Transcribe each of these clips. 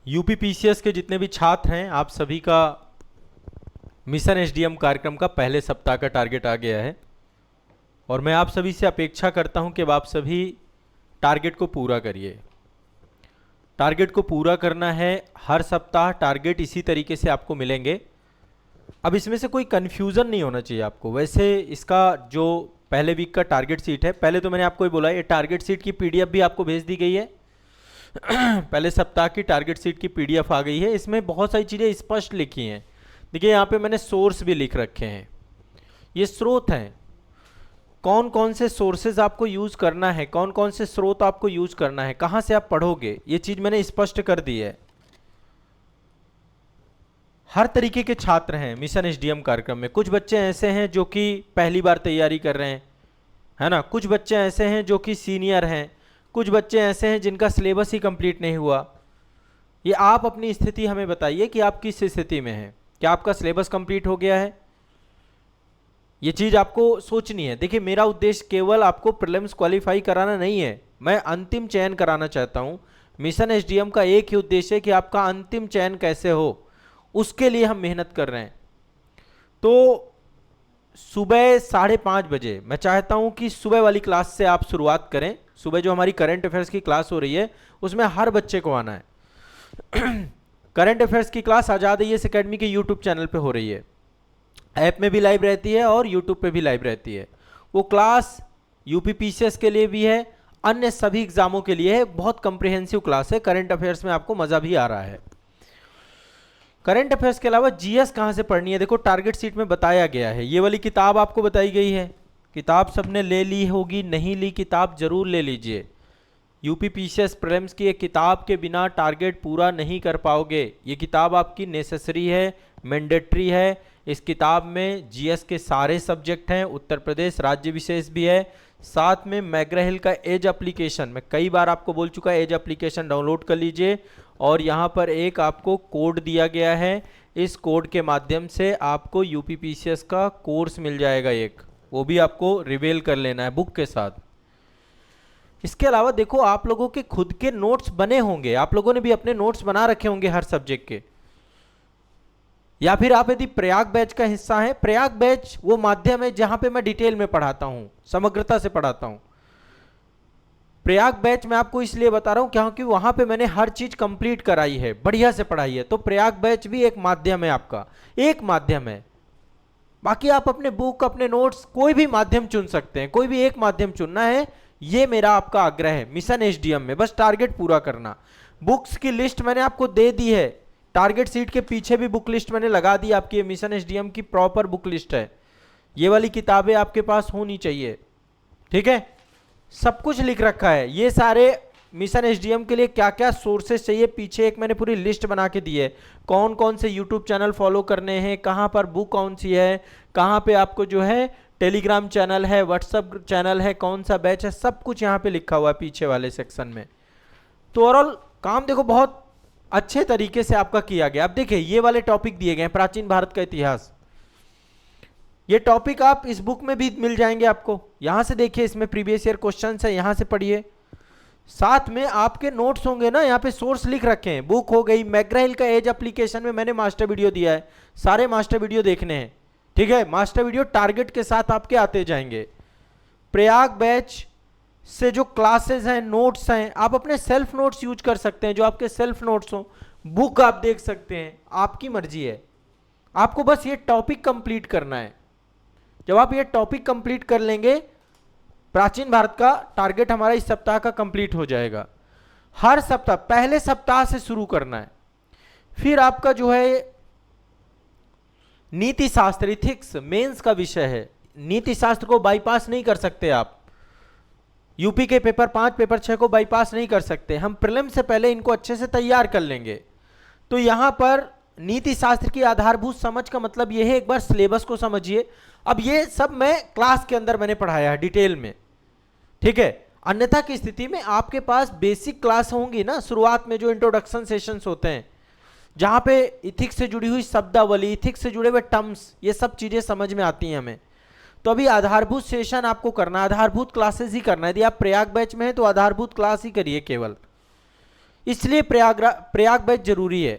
UP PCS के जितने भी छात्र हैं, आप सभी का मिशन एसडीएम कार्यक्रम का पहले सप्ताह का टारगेट आ गया है और मैं आप सभी से अपेक्षा करता हूं कि अब आप सभी टारगेट को पूरा करिए। टारगेट को पूरा करना है, हर सप्ताह टारगेट इसी तरीके से आपको मिलेंगे। अब इसमें से कोई कन्फ्यूज़न नहीं होना चाहिए आपको। वैसे इसका जो पहले वीक का टारगेट सीट है, पहले तो मैंने आपको ये बोला, ये टारगेट सीट की पीडीएफ भी आपको भेज दी गई है। पहले सप्ताह की टारगेट सीट की पीडीएफ आ गई है। इसमें बहुत सारी चीज़ें स्पष्ट लिखी हैं। देखिए यहाँ पे मैंने सोर्स भी लिख रखे हैं, ये स्रोत हैं। कौन कौन से सोर्सेज आपको यूज़ करना है, कौन कौन से स्रोत आपको यूज़ करना है, कहाँ से आप पढ़ोगे, ये चीज़ मैंने स्पष्ट कर दी है। हर तरीके के छात्र हैं मिशन एसडीएम कार्यक्रम में। कुछ बच्चे ऐसे हैं जो कि पहली बार तैयारी कर रहे हैं, है ना। कुछ बच्चे ऐसे हैं जो कि सीनियर हैं। कुछ बच्चे ऐसे हैं जिनका सिलेबस ही कंप्लीट नहीं हुआ। ये आप अपनी स्थिति हमें बताइए कि आप किस स्थिति में हैं। क्या आपका सिलेबस कंप्लीट हो गया है? ये चीज़ आपको सोचनी है। देखिए, मेरा उद्देश्य केवल आपको प्रीलिम्स क्वालिफाई कराना नहीं है, मैं अंतिम चयन कराना चाहता हूँ। मिशन एसडीएम का एक ही उद्देश्य है कि आपका अंतिम चयन कैसे हो, उसके लिए हम मेहनत कर रहे हैं। तो सुबह 5:30 बजे मैं चाहता हूँ कि सुबह वाली क्लास से आप शुरुआत करें। सुबह जो हमारी करंट अफेयर्स की क्लास हो रही है, उसमें हर बच्चे को आना है। करंट अफेयर्स की क्लास आज़ाद IAS एकेडमी के यूट्यूब चैनल पे हो रही है। ऐप में भी लाइव रहती है और यूट्यूब पे भी लाइव रहती है। वो क्लास यूपी पीसीएस के लिए भी है, अन्य सभी एग्जामों के लिए है। बहुत कंप्रिहेंसिव क्लास है। करंट अफेयर्स में आपको मज़ा भी आ रहा है। करंट अफेयर्स के अलावा जीएस कहाँ से पढ़नी है, देखो टारगेट सीट में बताया गया है। ये वाली किताब आपको बताई गई है। किताब सबने ले ली होगी, नहीं ली किताब जरूर ले लीजिए। यूपी पीसीएस प्रीलिम्स की एक किताब के बिना टारगेट पूरा नहीं कर पाओगे। ये किताब आपकी नेसेसरी है, मैंडेटरी है। इस किताब में जीएस के सारे सब्जेक्ट हैं, उत्तर प्रदेश राज्य विशेष भी है, साथ में मैग्रा-हिल का एज एप्लीकेशन, मैं कई बार आपको बोल चुका, एज एप्लीकेशन डाउनलोड कर लीजिए। और यहाँ पर एक आपको कोड दिया गया है, इस कोड के माध्यम से आपको यूपी पीसीएस का कोर्स मिल जाएगा एक, वो भी आपको रिवेल कर लेना है बुक के साथ। इसके अलावा देखो, आप लोगों के खुद के नोट्स बने होंगे, आप लोगों ने भी अपने नोट्स बना रखे होंगे हर सब्जेक्ट के। या फिर आप यदि प्रयाग बैच का हिस्सा हैं, प्रयाग बैच वो माध्यम है जहां पे मैं डिटेल में पढ़ाता हूं, समग्रता से पढ़ाता हूं। प्रयाग बैच मैं आपको इसलिए बता रहा हूं क्योंकि वहां पे मैंने हर चीज कंप्लीट कराई है, बढ़िया से पढ़ाई है। तो प्रयाग बैच भी एक माध्यम है, आपका एक माध्यम है। बाकी आप अपने बुक, अपने नोट्स, कोई भी माध्यम चुन सकते हैं, कोई भी एक माध्यम चुनना है, ये मेरा आपका आग्रह है मिशन एसडीएम में। बस टारगेट पूरा करना। बुक्स की लिस्ट मैंने आपको दे दी है, टारगेट सीट के पीछे भी बुक लिस्ट मैंने लगा दी आपकी। मिशन एसडीएम की प्रॉपर बुक लिस्ट है। ये वाली किताबें आपके पास होनी चाहिए, ठीक है। सब कुछ लिख रखा है। ये सारे मिशन एसडीएम के लिए क्या क्या सोर्सेस चाहिए, पीछे एक मैंने पूरी लिस्ट बना के दी है। कौन कौन से यूट्यूब चैनल फॉलो करने हैं, कहाँ पर बुक कौन सी है, कहाँ पे आपको जो है टेलीग्राम चैनल है, व्हाट्सएप चैनल है, कौन सा बैच है, सब कुछ यहाँ पे लिखा हुआ है पीछे वाले सेक्शन में। तो ओवरऑल काम देखो बहुत अच्छे तरीके से आपका किया गया। अब देखिए, ये वाले टॉपिक दिए गए हैं, प्राचीन भारत का इतिहास। ये टॉपिक आप इस बुक में भी मिल जाएंगे आपको। यहां से देखिए, इसमें प्रीवियस ईयर क्वेश्चंस है, यहां से पढ़िए। साथ में आपके नोट्स होंगे ना, यहाँ पे सोर्स लिख रखे हैं। बुक हो गई, मैग्रा-हिल का एज एप्लीकेशन में मैंने मास्टर वीडियो दिया है, सारे मास्टर वीडियो देखने हैं, ठीक है। मास्टर वीडियो टारगेट के साथ आपके आते जाएंगे। प्रयाग बैच से जो क्लासेस हैं, नोट्स हैं, आप अपने सेल्फ नोट्स यूज कर सकते हैं, जो आपके सेल्फ नोट्स हो। बुक आप देख सकते हैं, आपकी मर्जी है। आपको बस ये टॉपिक कंप्लीट करना है। जब आप ये टॉपिक कंप्लीट कर लेंगे, प्राचीन भारत का टारगेट हमारा इस सप्ताह का कंप्लीट हो जाएगा। हर सप्ताह पहले सप्ताह से शुरू करना है। फिर आपका जो है नीति शास्त्र, इथिक्स मेंस का विषय है। नीति शास्त्र को बाईपास नहीं कर सकते आप। यूपी के पेपर 5, पेपर 6 को बाईपास नहीं कर सकते। हम प्रीलिम से पहले इनको अच्छे से तैयार कर लेंगे। तो यहां पर नीति शास्त्र की आधारभूत समझ का मतलब यह है, एक बार सिलेबस को समझिए। अब ये सब मैं क्लास के अंदर मैंने पढ़ाया है डिटेल में, ठीक है। अन्यथा की स्थिति में आपके पास बेसिक क्लास होंगी ना, शुरुआत में जो इंट्रोडक्शन सेशंस होते हैं, जहां पे इथिक्स से जुड़ी हुई शब्दावली, इथिक्स से जुड़े हुए टर्म्स, ये सब चीजें समझ में आती हैं हमें। तो अभी आधारभूत सेशन आपको करना, आधारभूत क्लासेस ही करना है। यदि आप प्रयाग बैच में हैं तो आधारभूत क्लास ही करिए केवल। इसलिए प्रयाग बैच जरूरी है।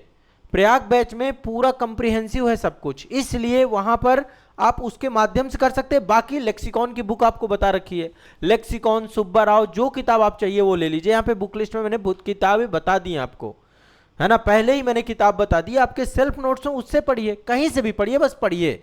प्रयाग बैच में पूरा कंप्रिहेंसिव है सब कुछ, इसलिए वहां पर आप उसके माध्यम से कर सकते हैं। बाकी लेक्सिकॉन की बुक आपको बता रखी है, लेक्सिकॉन, सुब्बा राव, जो किताब आप चाहिए वो ले लीजिए। यहाँ पे बुक लिस्ट में मैंने किताबें बता दी आपको, है ना, पहले ही मैंने किताब बता दी। आपके सेल्फ नोट्स हैं उससे पढ़िए, कहीं से भी पढ़िए, बस पढ़िए।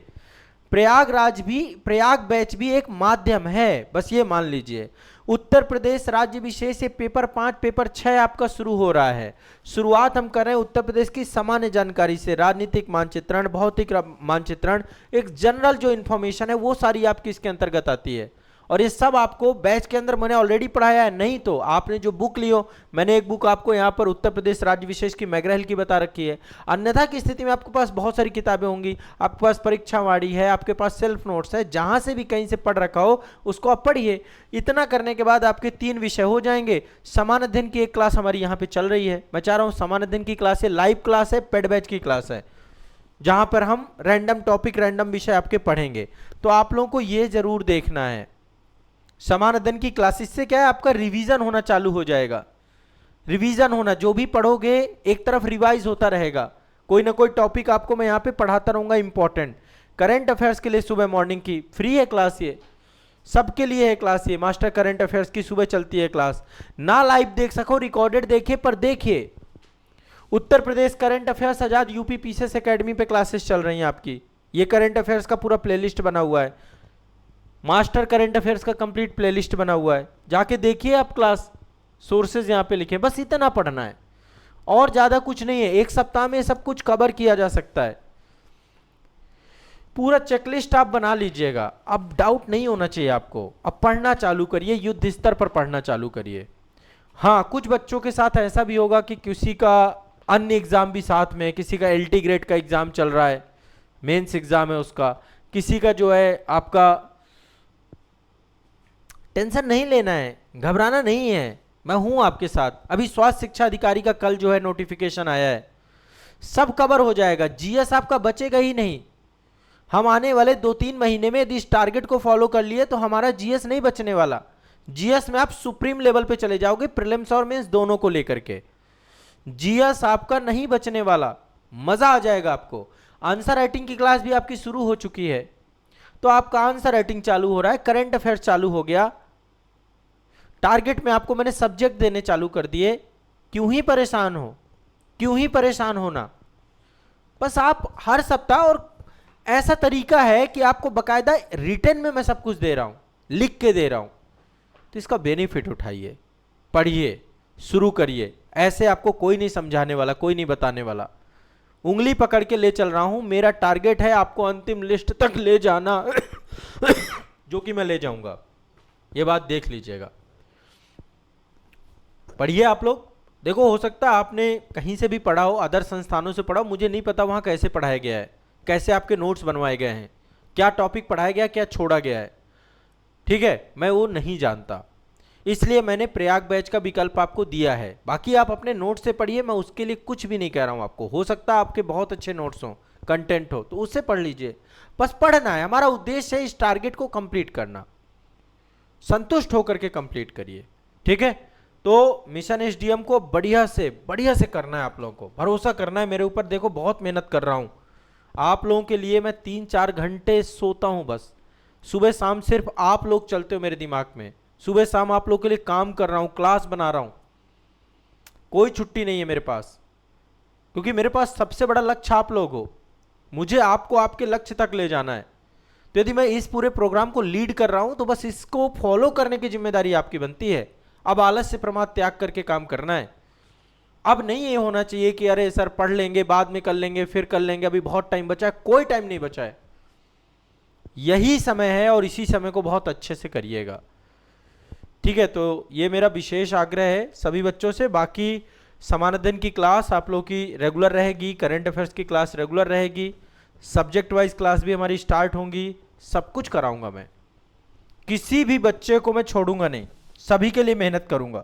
प्रयाग बैच भी एक माध्यम है, बस ये मान लीजिए। उत्तर प्रदेश राज्य विशेष से पेपर 5 पेपर 6 आपका शुरू हो रहा है। शुरुआत हम कर रहे हैं उत्तर प्रदेश की सामान्य जानकारी से, राजनीतिक मानचित्रण, भौतिक मानचित्रण, एक जनरल जो इन्फॉर्मेशन है वो सारी आपकी इसके अंतर्गत आती है। और ये सब आपको बैच के अंदर मैंने ऑलरेडी पढ़ाया है। नहीं तो आपने जो बुक लियो, मैंने एक बुक आपको यहाँ पर उत्तर प्रदेश राज्य विशेष की मैग्रहिल की बता रखी है। अन्यथा की स्थिति में आपके पास बहुत सारी किताबें होंगी, आपके पास परीक्षावाड़ी है, आपके पास सेल्फ नोट्स है, जहां से भी कहीं से पढ़ रखा हो उसको आप पढ़िए। इतना करने के बाद आपके 3 विषय हो जाएंगे। समान अध्ययन की एक क्लास हमारी यहाँ पे चल रही है, मैं चाह रहा हूँ समान अध्ययन की क्लास है, लाइव क्लास है, पेड बैच की क्लास है, जहां पर हम रैंडम टॉपिक, रैंडम विषय आपके पढ़ेंगे। तो आप लोगों को ये जरूर देखना है, समान अध्ययन की क्लासेस से क्या है, आपका रिवीजन होना चालू हो जाएगा। रिवीजन होना, जो भी पढ़ोगे एक तरफ रिवाइज होता रहेगा, कोई ना कोई टॉपिक आपको मैं यहाँ पे पढ़ाता रहूंगा इंपॉर्टेंट। करंट अफेयर्स के लिए सुबह मॉर्निंग की फ्री है क्लास, ये सबके लिए है क्लास, ये मास्टर करंट अफेयर्स की सुबह चलती है क्लास। ना लाइव देख सको, रिकॉर्डेड देखिए, पर देखिए उत्तर प्रदेश करंट अफेयर्स आजाद यूपी पीसीएस एकेडमी पे क्लासेस चल रही हैं आपकी। ये करंट अफेयर्स का पूरा प्लेलिस्ट बना हुआ है, मास्टर करंट अफेयर्स का कंप्लीट प्लेलिस्ट बना हुआ है, जाके देखिए आप क्लास, सोर्सेज यहाँ पे लिखे। बस इतना पढ़ना है और ज्यादा कुछ नहीं है, एक सप्ताह में सब कुछ कवर किया जा सकता है। पूरा चेकलिस्ट आप बना लीजिएगा, अब डाउट नहीं होना चाहिए आपको। अब पढ़ना चालू करिए, युद्ध स्तर पर पढ़ना चालू करिए। हाँ, कुछ बच्चों के साथ ऐसा भी होगा कि किसी का अन्य एग्जाम भी साथ में, किसी का LT ग्रेड का एग्जाम चल रहा है, मेंस एग्जाम है उसका, किसी का जो है आपका, टेंशन नहीं लेना है, घबराना नहीं है, मैं हूं आपके साथ। अभी स्वास्थ्य शिक्षा अधिकारी का कल जो है नोटिफिकेशन आया है, सब कवर हो जाएगा, GS आपका बचेगा ही नहीं। हम आने वाले 2-3 महीने में यदि इस टारगेट को फॉलो कर लिए तो हमारा GS नहीं बचने वाला। GS में आप सुप्रीम लेवल पे चले जाओगे, प्रीलिम्स और मेंस दोनों को लेकर के। GS आपका नहीं बचने वाला, मजा आ जाएगा आपको। आंसर राइटिंग की क्लास भी आपकी शुरू हो चुकी है, तो आपका आंसर राइटिंग चालू हो रहा है, करंट अफेयर्स चालू हो गया, टारगेट में आपको मैंने सब्जेक्ट देने चालू कर दिए। क्यों ही परेशान हो, क्यों ही परेशान होना। बस आप हर सप्ताह, और ऐसा तरीका है कि आपको बकायदा रिटर्न में मैं सब कुछ दे रहा हूं, लिख के दे रहा हूं, तो इसका बेनिफिट उठाइए, पढ़िए, शुरू करिए। ऐसे आपको कोई नहीं समझाने वाला, कोई नहीं बताने वाला, उंगली पकड़ के ले चल रहा हूं। मेरा टारगेट है आपको अंतिम लिस्ट तक ले जाना जो कि मैं ले जाऊंगा, ये बात देख लीजिएगा। पढ़िए आप लोग, देखो हो सकता है आपने कहीं से भी पढ़ा हो, अदर संस्थानों से पढ़ा हो, मुझे नहीं पता वहां कैसे पढ़ाया गया है, कैसे आपके नोट्स बनवाए गए हैं, क्या टॉपिक पढ़ाया गया, क्या छोड़ा गया है, ठीक है, मैं वो नहीं जानता, इसलिए मैंने प्रयाग बैच का विकल्प आपको दिया है। बाकी आप अपने नोट्स से पढ़िए, मैं उसके लिए कुछ भी नहीं कह रहा हूं आपको। हो सकता है आपके बहुत अच्छे नोट्स हो, कंटेंट हो, तो उससे पढ़ लीजिए। बस पढ़ना है, हमारा उद्देश्य है इस टारगेट को कंप्लीट करना, संतुष्ट होकर के कंप्लीट करिए, ठीक है। तो मिशन SDM को बढ़िया से करना है, आप लोगों को भरोसा करना है मेरे ऊपर। देखो बहुत मेहनत कर रहा हूं आप लोगों के लिए, मैं 3-4 घंटे सोता हूं बस, सुबह शाम सिर्फ आप लोग चलते हो मेरे दिमाग में, सुबह शाम आप लोग के लिए काम कर रहा हूं, क्लास बना रहा हूं, कोई छुट्टी नहीं है मेरे पास, क्योंकि मेरे पास सबसे बड़ा लक्ष्य आप लोग हो, मुझे आपको आपके लक्ष्य तक ले जाना है। तो यदि मैं इस पूरे प्रोग्राम को लीड कर रहा हूं तो बस इसको फॉलो करने की जिम्मेदारी आपकी बनती है। अब आलस्य प्रमाद त्याग करके काम करना है। अब नहीं ये होना चाहिए कि अरे सर पढ़ लेंगे, बाद में कर लेंगे, फिर कर लेंगे, अभी बहुत टाइम बचा है। कोई टाइम नहीं बचा है, यही समय है और इसी समय को बहुत अच्छे से करिएगा, ठीक है। तो ये मेरा विशेष आग्रह है सभी बच्चों से। बाकी समान अध्ययन की क्लास आप लोग की रेगुलर रहेगी, करंट अफेयर्स की क्लास रेगुलर रहेगी, सब्जेक्ट वाइज क्लास भी हमारी स्टार्ट होंगी, सब कुछ कराऊंगा मैं, किसी भी बच्चे को मैं छोड़ूंगा नहीं, सभी के लिए मेहनत करूंगा।